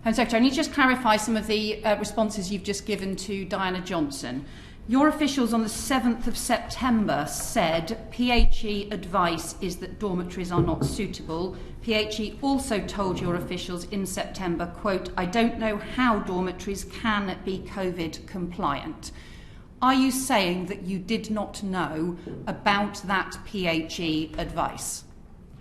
Home Secretary, I need to just clarify some of the responses you've just given to Diana Johnson. Your officials on the 7th of September said PHE advice is that dormitories are not suitable. PHE also told your officials in September, quote, I don't know how dormitories can be COVID compliant. Are you saying that you did not know about that PHE advice?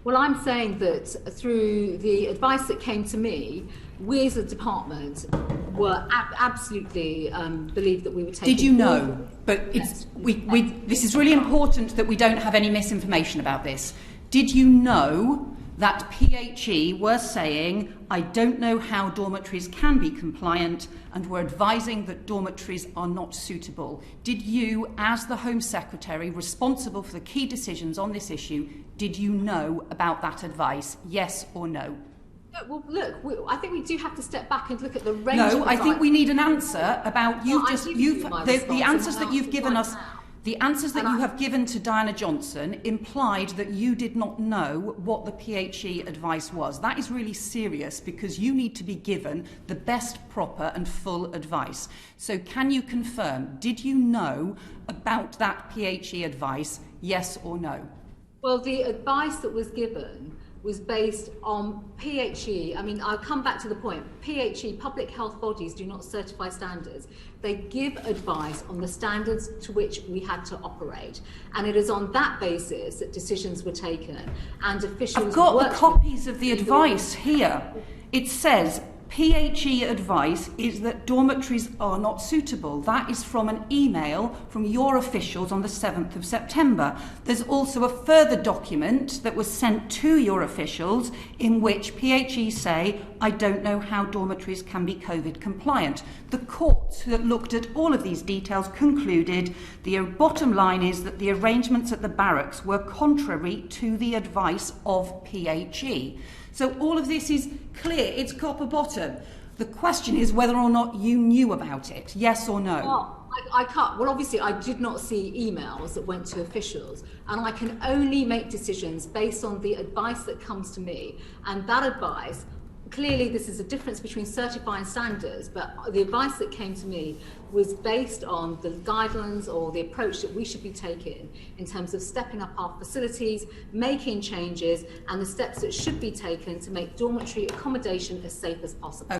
Well, I'm saying that through the advice that came to me, we as a department were absolutely believed that we were taking... Did you know? But it's, this is really important that we don't have any misinformation about this. Did you know that PHE were saying, I don't know how dormitories can be compliant, and were advising that dormitories are not suitable? Did you, as the Home Secretary responsible for the key decisions on this issue, did you know about that advice, yes or no? Well, look, I think we do have to step back and look at the range. No, I think we need an answer about the answers that you've given us. The answers that you have given to Diana Johnson implied that you did not know what the PHE advice was. That is really serious, because you need to be given the best, proper and full advice. So can you confirm, did you know about that PHE advice, yes or no? Well, the advice that was given was based on PHE. I mean, I'll come back to the point. PHE, public health bodies, do not certify standards. They give advice on the standards to which we had to operate. And it is on that basis that decisions were taken and officials... I've got the copies of the advice here. It says, PHE advice is that dormitories are not suitable. That is from an email from your officials on the 7th of September. There's also a further document that was sent to your officials in which PHE say, I don't know how dormitories can be COVID compliant. The court that looked at all of these details concluded the bottom line is that the arrangements at the barracks were contrary to the advice of PHE. So all of this is clear, it's copper bottom. The question is whether or not you knew about it, yes or no? Well, I can't. Well, obviously, I did not see emails that went to officials, and I can only make decisions based on the advice that comes to me. And that advice, clearly this is a difference between certifying standards, but the advice that came to me was based on the guidelines or the approach that we should be taking in terms of stepping up our facilities, making changes, and the steps that should be taken to make dormitory accommodation as safe as possible.